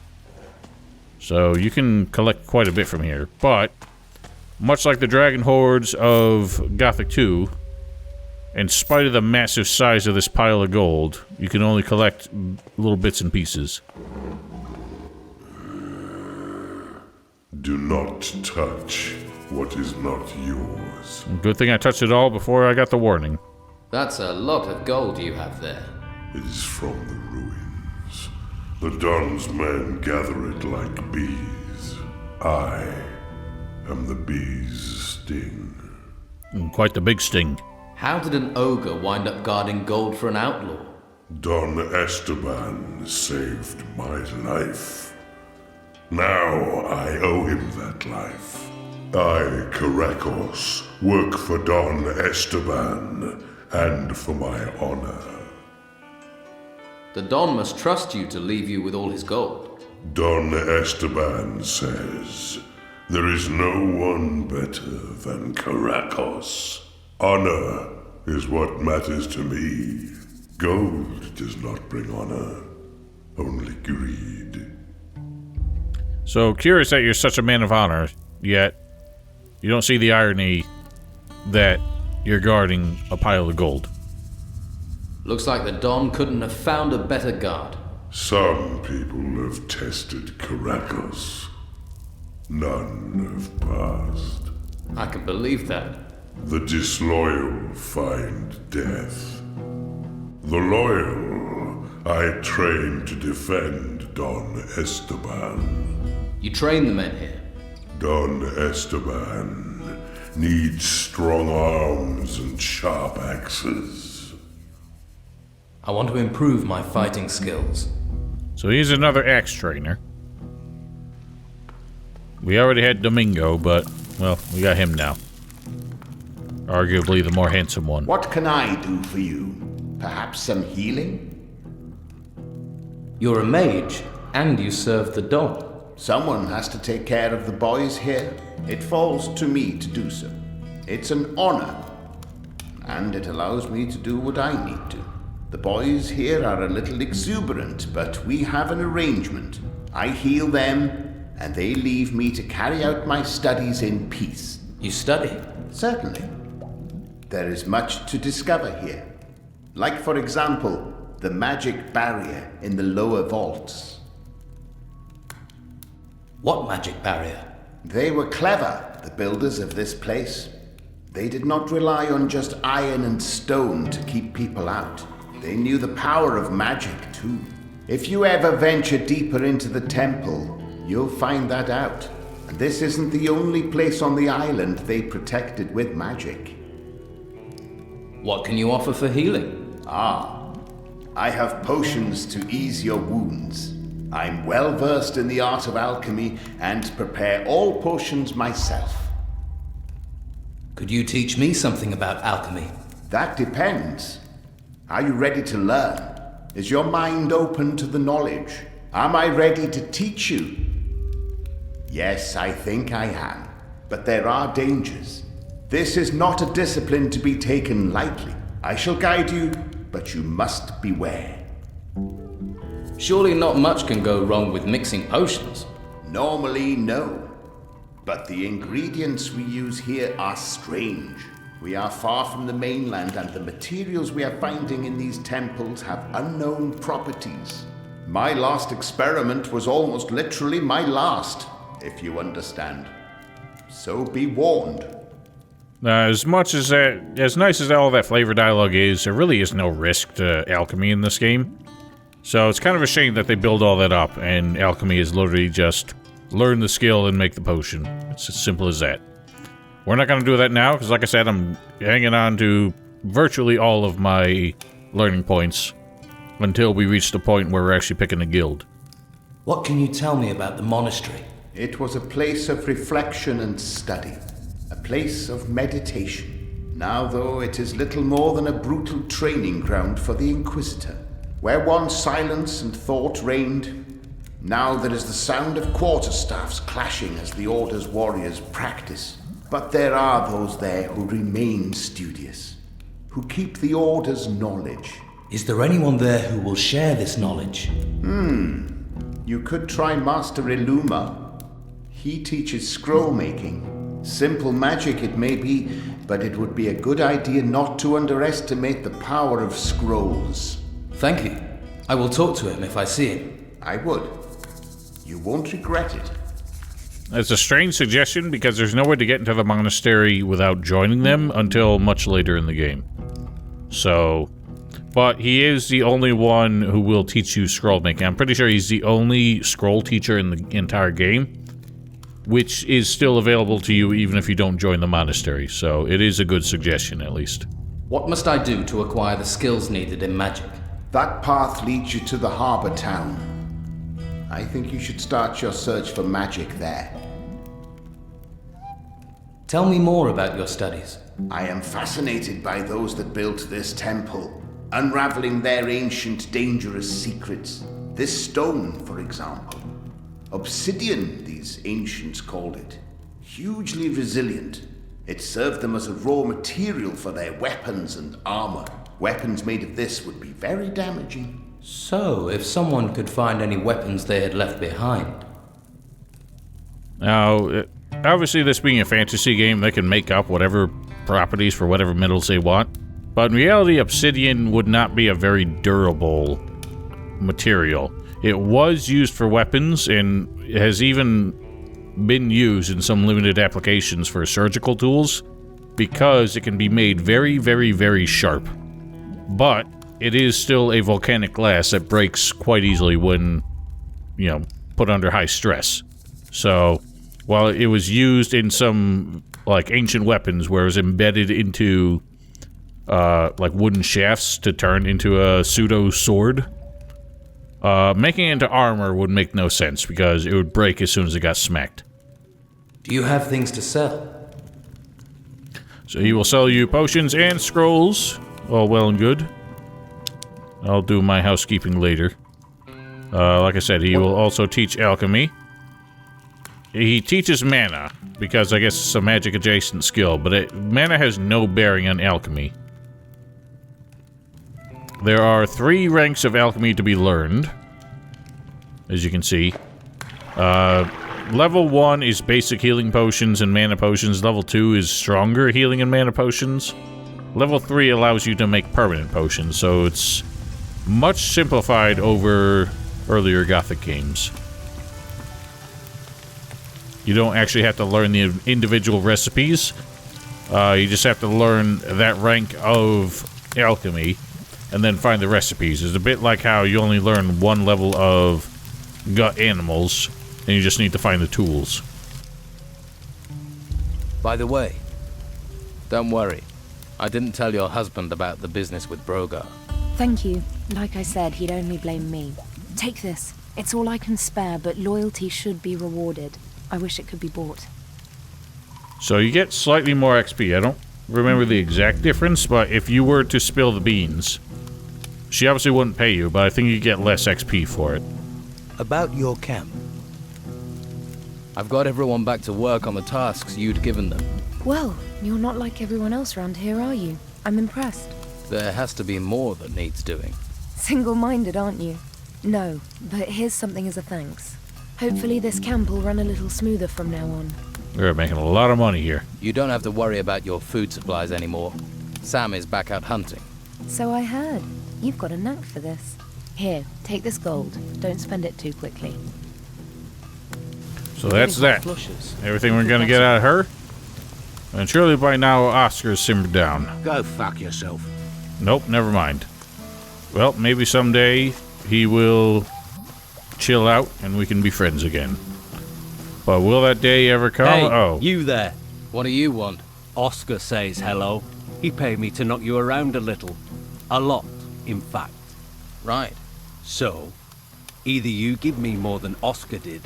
So you can collect quite a bit from here. But, much like the dragon hordes of Gothic 2, in spite of the massive size of this pile of gold, you can only collect little bits and pieces. Do not touch what is not yours. Good thing I touched it all before I got the warning. That's a lot of gold you have there. It is from the ruins. The Don's men gather it like bees. I am the bee's sting. Quite the big sting. How did an ogre wind up guarding gold for an outlaw? Don Esteban saved my life. Now I owe him that life. I, Caracos, work for Don Esteban, and for my honor. The Don must trust you to leave you with all his gold. Don Esteban says, there is no one better than Caracos. Honor is what matters to me. Gold does not bring honor, only greed. So curious that you're such a man of honor, yet you don't see the irony that you're guarding a pile of gold. Looks like the Don couldn't have found a better guard. Some people have tested Caracos. None have passed. I can believe that. The disloyal find death. The loyal I train to defend Don Esteban. You train the men here? Don Esteban needs strong arms and sharp axes. I want to improve my fighting skills. So he's another axe trainer. We already had Domingo, but, well, we got him now. Arguably the more handsome one. What can I do for you? Perhaps some healing? You're a mage, and you serve the Don. Someone has to take care of the boys here. It falls to me to do so. It's an honor, and it allows me to do what I need to. The boys here are a little exuberant, but we have an arrangement. I heal them, and they leave me to carry out my studies in peace. You study? Certainly. There is much to discover here. Like, for example, the magic barrier in the lower vaults. What magic barrier? They were clever, the builders of this place. They did not rely on just iron and stone to keep people out. They knew the power of magic, too. If you ever venture deeper into the temple, you'll find that out. And this isn't the only place on the island they protected with magic. What can you offer for healing? I have potions to ease your wounds. I'm well versed in the art of alchemy and prepare all potions myself. Could you teach me something about alchemy? That depends. Are you ready to learn? Is your mind open to the knowledge? Am I ready to teach you? Yes, I think I am. But there are dangers. This is not a discipline to be taken lightly. I shall guide you, but you must beware. Surely not much can go wrong with mixing potions. Normally, no. But the ingredients we use here are strange. We are far from the mainland, and the materials we are finding in these temples have unknown properties. My last experiment was almost literally my last, if you understand. So be warned. As much as that, as nice as all that flavor dialogue is, there really is no risk to alchemy in this game. So it's kind of a shame that they build all that up, and alchemy is literally just learn the skill and make the potion. It's as simple as that. We're not going to do that now, because like I said, I'm hanging on to virtually all of my learning points until we reach the point where we're actually picking a guild. What can you tell me about the monastery? It was a place of reflection and study, a place of meditation. Now, though, it is little more than a brutal training ground for the Inquisitor. Where once silence and thought reigned, now there is the sound of quarterstaffs clashing as the Order's warriors practice. But there are those there who remain studious, who keep the Order's knowledge. Is there anyone there who will share this knowledge? You could try Master Illuma. He teaches scroll making. Simple magic it may be, but it would be a good idea not to underestimate the power of scrolls. Thank you. I will talk to him if I see him. I would. You won't regret it. It's a strange suggestion because there's no way to get into the monastery without joining them until much later in the game. So, but he is the only one who will teach you scroll making. I'm pretty sure he's the only scroll teacher in the entire game, which is still available to you even if you don't join the monastery. So it is a good suggestion, at least. What must I do to acquire the skills needed in magic? That path leads you to the harbor town. I think you should start your search for magic there. Tell me more about your studies. I am fascinated by those that built this temple, unraveling their ancient, dangerous secrets. This stone, for example. Obsidian, these ancients called it. Hugely resilient. It served them as a raw material for their weapons and armor. Weapons made of this would be very damaging. So, if someone could find any weapons they had left behind. Now, obviously this being a fantasy game, they can make up whatever properties for whatever metals they want. But in reality, obsidian would not be a very durable material. It was used for weapons and has even been used in some limited applications for surgical tools because it can be made very, very, very sharp. But it is still a volcanic glass that breaks quite easily when, you know, put under high stress. So, while it was used in some, like, ancient weapons where it was embedded into, like, wooden shafts to turn into a pseudo-sword, making it into armor would make no sense because it would break as soon as it got smacked. Do you have things to sell? So he will sell you potions and scrolls. All well and good. I'll do my housekeeping later. Like I said, he will also teach alchemy. He teaches mana, because I guess it's a magic-adjacent skill, but mana has no bearing on alchemy. There are 3 ranks of alchemy to be learned, as you can see. Level 1 is basic healing potions and mana potions. Level 2 is stronger healing and mana potions. Level 3 allows you to make permanent potions, so it's much simplified over earlier Gothic games. You don't actually have to learn the individual recipes. You just have to learn that rank of alchemy and then find the recipes. It's a bit like how you only learn 1 level of gut animals and you just need to find the tools. By the way, don't worry. I didn't tell your husband about the business with Brogar. Thank you. Like I said, he'd only blame me. Take this. It's all I can spare, but loyalty should be rewarded. I wish it could be bought. So you get slightly more XP. I don't remember the exact difference, but if you were to spill the beans, she obviously wouldn't pay you, but I think you get less XP for it. About your camp. I've got everyone back to work on the tasks you'd given them. Well, you're not like everyone else around here, are you? I'm impressed. There has to be more that needs doing. Single-minded, aren't you? No, but here's something as a thanks. Hopefully this camp will run a little smoother from now on. We're making a lot of money here. You don't have to worry about your food supplies anymore. Sam is back out hunting. So I heard. You've got a knack for this. Here, take this gold. Don't spend it too quickly. So that's that. Everything we're gonna get out of her. And surely by now Oscar's simmered down. Go fuck yourself. Nope, never mind. Well, maybe someday he will chill out and we can be friends again. But will that day ever come? Hey, oh. You there. What do you want? Oscar says hello. He paid me to knock you around a little. A lot, in fact. Right. So, either you give me more than Oscar did,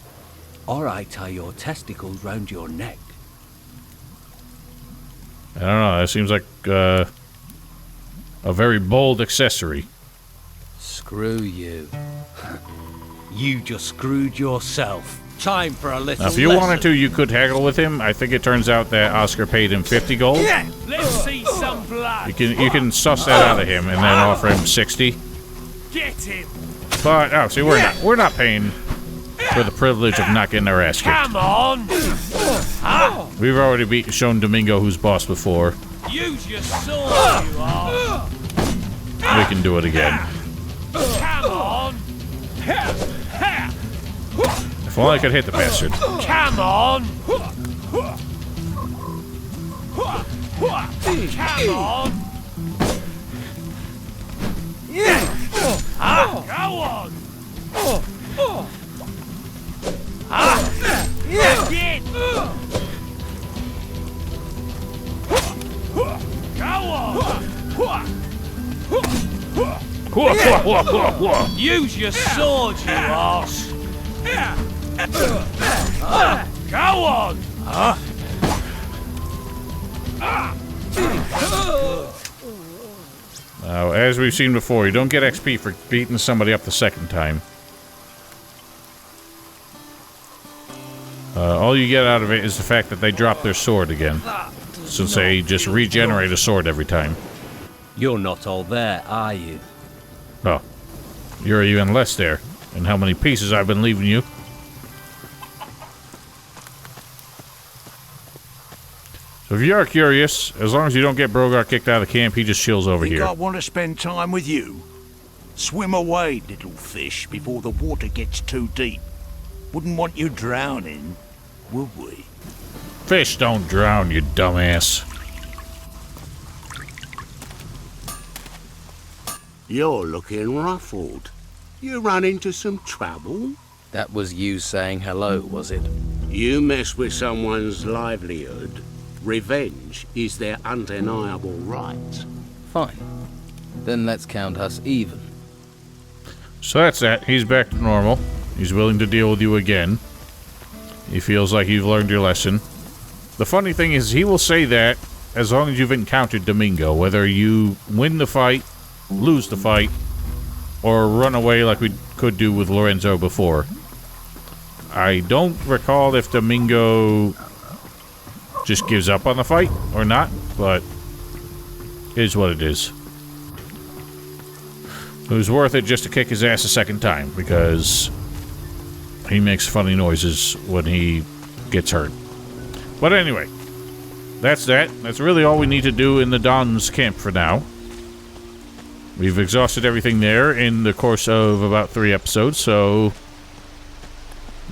or I tie your testicles round your neck. I don't know, that seems like a very bold accessory. Screw you. You just screwed yourself. Time for a little Now, if you lesson. wanted to, you could haggle with him. I think it turns out that Oscar paid him 50 gold. Yeah, let's see some blood. You can suss that out of him and then offer him 60. Get him. But oh, see, we're not paying for the privilege of not getting our ass kicked. Come on. We've already shown Domingo who's boss before. Use your sword, you are. We can do it again. Come on. If only I could hit the bastard. Come on. Come on. Go on. Again. Go on. Use your sword, you arse. Go on! Now, as we've seen before, you don't get XP for beating somebody up the second time. All you get out of it is the fact that they drop their sword again. Since they just regenerate a sword every time. You're not all there, are you? Oh. You're even less there. And how many pieces I've been leaving you. So if you are curious, as long as you don't get Brogar kicked out of the camp, he just chills over Think here. I want to spend time with you? Swim away, little fish, before the water gets too deep. Wouldn't want you drowning, would we? Fish don't drown, you dumbass. You're looking ruffled. You run into some trouble? That was you saying hello, was it? You mess with someone's livelihood. Revenge is their undeniable right. Fine. Then let's count us even. So that's that. He's back to normal. He's willing to deal with you again. He feels like you've learned your lesson. The funny thing is, he will say that as long as you've encountered Domingo, whether you win the fight, lose the fight, or run away like we could do with Lorenzo before. I don't recall if Domingo just gives up on the fight or not, but it is what it is. It was worth it just to kick his ass a second time, because he makes funny noises when he gets hurt. But anyway, that's that. That's really all we need to do in the Don's camp for now. We've exhausted everything there in the course of about 3 episodes, so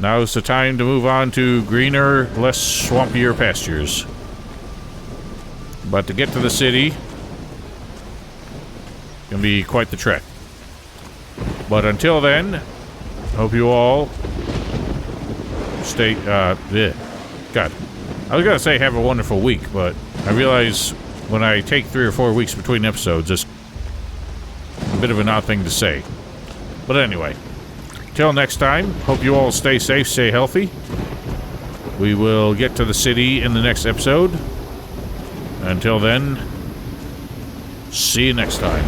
now's the time to move on to greener, less swampier pastures. But to get to the city, it's gonna be quite the trek. But until then, hope you all stay, God. I was gonna say have a wonderful week, but I realize when I take 3 or 4 weeks between episodes, it's a bit of an odd thing to say. But anyway, till next time, hope you all stay safe, stay healthy. We will get to the city in the next episode. Until then, see you next time.